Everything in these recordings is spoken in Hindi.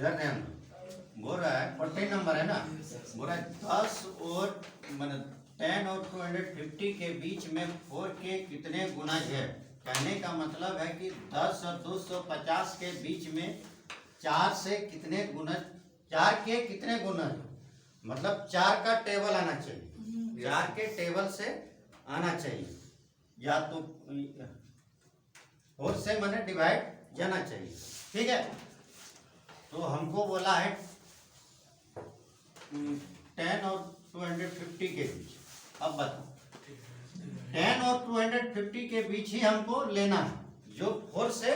इधर ध्यान दो। बोल रहा है 14 नंबर है ना, बोल रहा है 10 और मैंने 10 और 250 के बीच में 4 के कितने गुणज है। कहने का मतलब है कि 10 और 250 के बीच में 4 से कितने गुणज, 4 के कितने गुणज, मतलब 4 का टेबल आना चाहिए, 4 के टेबल से आना चाहिए, या तो 4 से मैंने डिवाइड जाना चाहिए। ठीक है, तो हमको बोला है 10 और 250 के बीच। अब बताओ 10 और 250 के बीच ही हमको लेना है, जो 4 से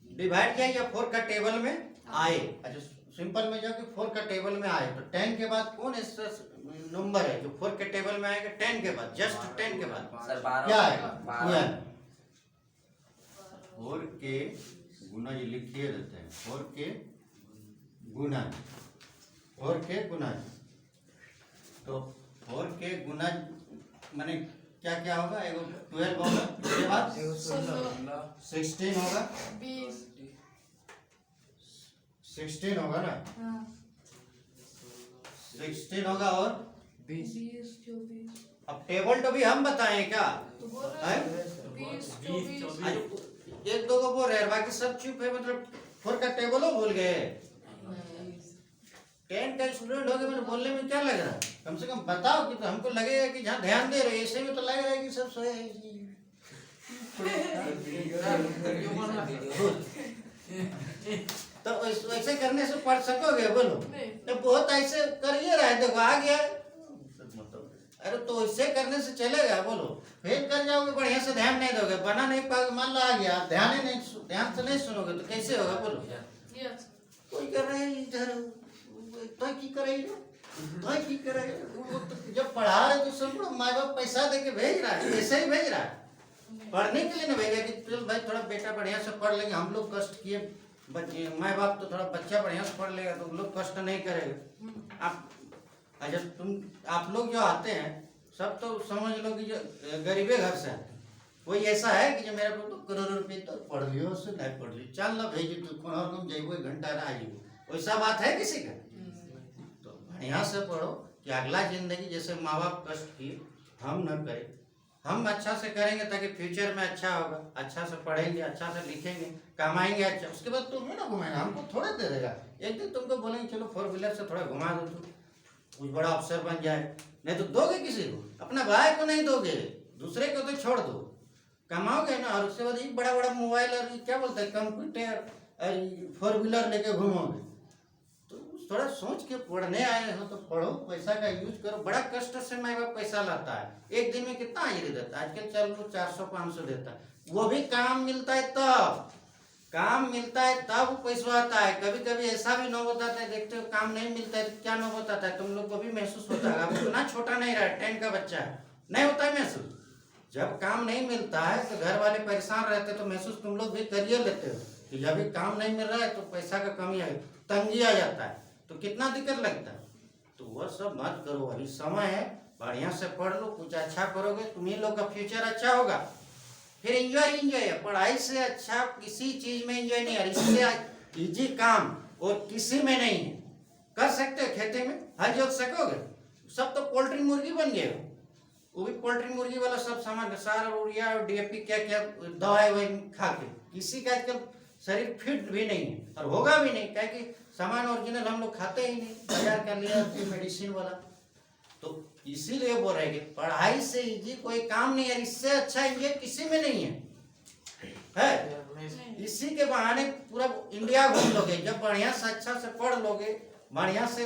डिवाइड किया या 4 का टेबल में आए। अच्छा सिंपल में जाके 4 का टेबल में आए तो 10 के बाद कौन ऐसा नंबर है जो 4 के टेबल में आएगा? 10 के बाद, जस्ट 10 के बाद क्या आएगा? 4 के गुणज लिखिए देते हैं, 4 के गुणज, 4 के गुणज। तो 4 के गुणज माने क्या क्या होगा? एगो 12 होगा, उसके बाद 16 होगा, 16 होगा ना, 16 होगा और 20। अब टेबल तो भी हम बताएं क्या? एक दो को बोल रहे हैं, बाकी सब चुप है, मतलब 4 का टेबल हो भूल गए। 10 का स्टूडेंट हो गए, मैंने बोलने में क्या लग रहा है? कम से कम बताओ कि, तो हमको लगेगा कि जहाँ ध्यान दे रहे ऐसे में तो लग रहा है कि सब सोए हैं। तो ऐसे करने से पढ़ सकोगे? बोलो, तो बहुत ऐसे करिए रहे, देखो आ गया। अरे तो ऐसे करने से चलेगा? बोलो, फेल कर जाओगे, बढ़िया से ध्यान नहीं दोगे, बना नहीं पाओगे, मान लो आ गया, ध्यान ही नहीं, ध्यान से नहीं सुनोगे तो कैसे होगा? बोलो, कोई कर रहे हैं इधर, तो की करेगा, तो की करेगा। जब पढ़ा रहे तो सब माँ बाप पैसा दे के भेज रहा है, ऐसे ही भेज रहा है, पढ़ने के लिए ना भेजा कि चल भाई थोड़ा बेटा बढ़िया से पढ़ लेंगे, हम लोग कष्ट किए, माँ बाप तो थोड़ा बच्चा बढ़िया से पढ़ लेगा तो हम लोग कष्ट नहीं करेगा। आप अच्छा आप लोग जो आते हैं सब तो समझ लो कि जो गरीबे घर से आते हैं, कोई ऐसा है कि जो मेरे को तो करोड़ रुपये तो पढ़ लियो, उससे नहीं पढ़ लियो, चल ना भेजी तो तुम जेबो 1 घंटा रह जाइए, वैसा बात है किसी का? तो बढ़िया से पढ़ो कि अगला जिंदगी जैसे माँ बाप कष्ट किए हम न करें, हम अच्छा से करेंगे ताकि फ्यूचर में अच्छा होगा, अच्छा से पढ़ेंगे, अच्छा से लिखेंगे, कमाएंगे अच्छा, उसके बाद तुम्हें ना घुमाएंगे, हमको थोड़े दे देगा। एक दिन तुमको बोलेंगे चलो 4 व्हीलर से थोड़ा घुमा दो, तुम कुछ बड़ा अफसर बन जाए, नहीं तो दोगे किसी को? अपना भाई को नहीं दोगे, दूसरे को तो छोड़ दो, कमाओगे ना, और उसके बाद ये बड़ा बड़ा मोबाइल और क्या बोलते हैं कंप्यूटर 4 व्हीलर लेके घूमोगे। तो थोड़ा सोच के पढ़ने आए हो तो पढ़ो, पैसा का यूज करो। बड़ा कष्ट से माँ बाप पैसा लाता है, एक दिन में कितना हाजिरी देता है आजकल? चल वो 400-500 देता है, वो भी काम मिलता है तब, काम मिलता है तब पैसा आता है। कभी कभी ऐसा भी नौबत आता है, देखते हो काम नहीं मिलता है तो क्या नौबत आता है, तुम लोग को भी महसूस होता है। अब इतना छोटा नहीं रहा, 10 का बच्चा है, नहीं होता है महसूस? जब काम नहीं मिलता है तो घर वाले परेशान रहते तो महसूस तुम लोग भी करिए लेते हो कि जब भी काम नहीं मिल रहा है तो पैसा का कमी है, तंगी आ जाता है, तो कितना दिक्कत लगता है। तो वह सब मत करो, अभी समय है, बढ़िया से पढ़ लो, कुछ अच्छा करोगे, तुम्ही लोग का फ्यूचर अच्छा होगा। फिर एंजॉय है, पढ़ाई से अच्छा किसी चीज में एंजॉय नहीं है, इससे इजी काम और किसी में नहीं है। कर सकते हो खेती में, हल जोत सकोगे, सब तो पोल्ट्री मुर्गी बन गए हो, वो भी पोल्ट्री मुर्गी वाला सब सामान, सारा यूरिया और डीएपी क्या क्या दवाई वही खा के, किसी का आजकल शरीर फिट भी नहीं है और होगा भी नहीं, क्या कि सामान ओरिजिनल हम लोग खाते ही नहीं, बाजार का लिया मेडिसिन वाला। तो इसीलिए बोल रहे कि पढ़ाई से इजी कोई काम नहीं है, इससे अच्छा ये किसी में नहीं है। इसी के बहाने पूरा इंडिया घूम लोगे, जब बढ़िया से अच्छा से पढ़ लोगे, बढ़िया से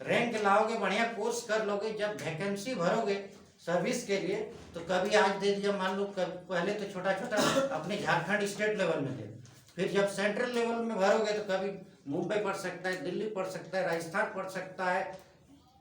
रैंक लाओगे, बढ़िया कोर्स कर लोगे, जब वैकेंसी भरोगे सर्विस के लिए तो कभी आज दे दिया, मान लो पहले तो छोटा छोटा अपने झारखंड स्टेट लेवल में दे, फिर जब सेंट्रल लेवल में भरोगे तो कभी मुंबई पढ़ सकता है, दिल्ली पढ़ सकता है, राजस्थान पढ़ सकता है,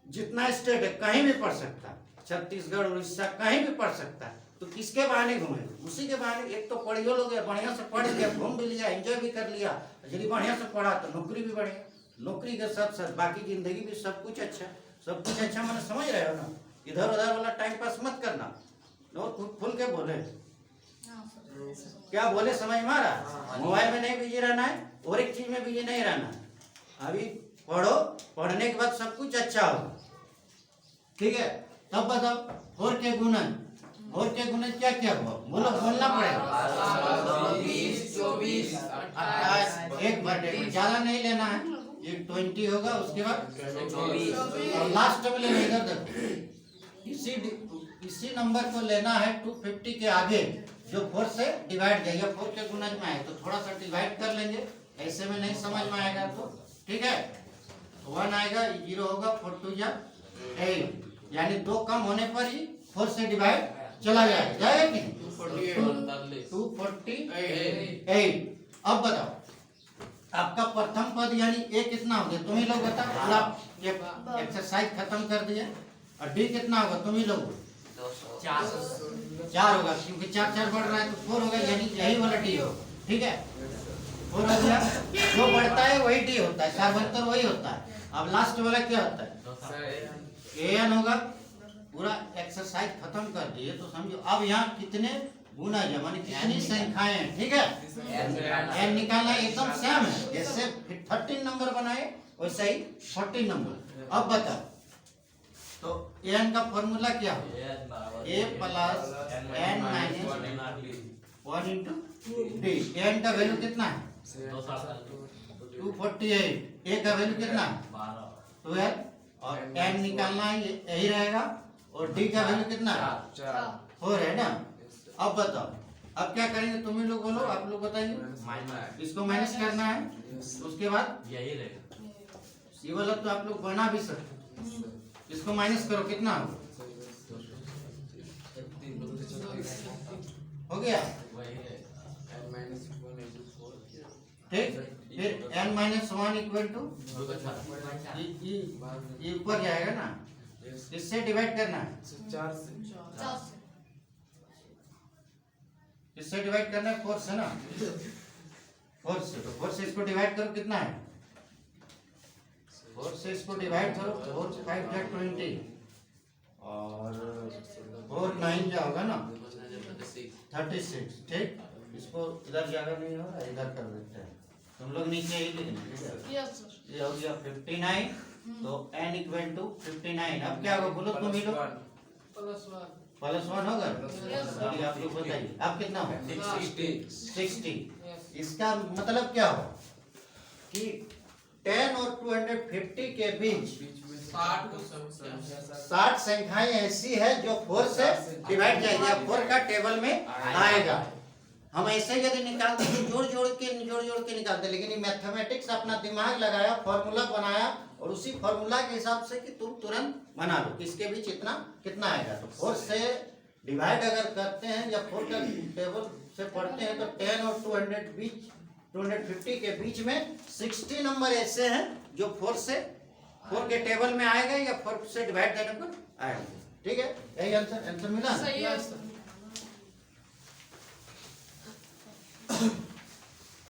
जितना स्टेट है कहीं भी पढ़ सकता है, छत्तीसगढ़ उड़ीसा कहीं भी पढ़ सकता है। तो किसके बहाने घूमे? उसी के बहाने। एक तो पढ़ियो लोगे, बढ़िया से पढ़ लिया, घूम भी लिया, एंजॉय भी कर लिया, यदि बढ़िया से पढ़ा तो नौकरी भी बढ़िया, नौकरी के साथ साथ बाकी जिंदगी भी सब कुछ अच्छा, सब कुछ अच्छा। मैंने समझ रहे हो ना, इधर उधर वाला टाइम पास मत करना, और खुल के बोले, क्या बोले समझ में आ रहा? मोबाइल में नहीं बिजी रहना है और एक चीज में बिजी नहीं रहना है। अभी पढ़ो, पढ़ने के बाद सब कुछ अच्छा होगा, ठीक है। तब बताओ 4 के गुणन, 4 के गुणन क्या क्या हुआ, बोलो, बोलना पड़ेगा। 24 एक बार ज्यादा नहीं लेना है, ये 20 होगा, उसके बाद 24 और लास्ट में लेना, इधर देखो, इसी नंबर को लेना है 250 के आगे जो 4 से डिवाइड जाएगा, 4 के गुणज में आए तो थोड़ा सा डिवाइड कर लेंगे, ऐसे में नहीं समझ में आएगा तो, ठीक है। 1 आएगा, 0 होगा, 4 2 जा 8, यानी 2 कम होने पर ही 4 से डिवाइड चला जाएगा, जाएगा कि नहीं? 248। अब बताओ आपका प्रथम पद यानी ए कितना हो गया, तुम ही लोग बताओ, पूरा एक्सरसाइज खत्म कर दिए। और डी कितना होगा, तुम ही लोग 4 होगा, क्योंकि 4 बढ़ रहा है तो 4 होगा, यानी यही वाला डी होगा, ठीक है। 4 हो गया, जो बढ़ता है वही डी होता है, सार्वंतर वही होता है। अब लास्ट वाला क्या होता है, एन होगा। पूरा एक्सरसाइज खत्म कर दिए तो समझो अब यहाँ कितने गुना है, मानी कितनी संख्याएं हैं, ठीक है। एन निकालना एकदम सेम है, जैसे 13 नंबर बनाए वैसे ही 14 नंबर। अब बता तो एन का फॉर्मूला क्या हो, A plus N minus 1 into D. N का वैल्यू कितना है 248, ए का वैल्यू कितना है 12, और एन निकालना है यही रहेगा, और डी का वैल्यू कितना है 4 है ना। अब बताओ अब क्या करेंगे, तुम ही लोग बोलो, आप लोग बताइए। इसको माइनस करना है, उसके बाद यही रहेगा, ये वाला तो आप लोग बना भी सकते, इसको माइनस करो, कितना हो गया, ठीक। फिर n माइनस 1 इक्वल टू, ये ऊपर जाएगा ना, इससे डिवाइड करना है, 4 से इससे डिवाइड करना है 4 से ना, 4 से, तो 4 से इसको डिवाइड करो, कितना है 4 से इसको डिवाइड करो, 4 5 जा 20, और 4 9 जा होगा ना 36, ठीक। इसको इधर ज्यादा नहीं होगा, इधर कर देते हैं, तुम लोग नीचे ही लिखना, ठीक है। ये हो गया 59, तो n इक्वल टू 59। अब क्या होगा बोलो, तुम ही लोग +1 होगा, अभी आप लोग बताइए अब कितना होगा 60। इसका मतलब क्या हो कि 10 और 250 के बीच 60 संख्याएं ऐसी है जो 4 से डिवाइड जाएगी, 4 का टेबल में आएगा। हम ऐसे यदि निकालते हैं जोड़ जोड़ के निकालते, लेकिन ये मैथमेटिक्स अपना दिमाग लगाया, फॉर्मूला बनाया, और उसी फॉर्मूला के हिसाब से कि तुम तुरंत बना लो इसके बीच इतना कितना आएगा। तो 4 से डिवाइड अगर करते हैं या 4 का टेबल से पढ़ते हैं तो 10 और 250 के बीच में 60 नंबर ऐसे हैं जो 4 के टेबल में आएगा या 4 से डिवाइड करने पर आएगा, ठीक है। यही आंसर मिला।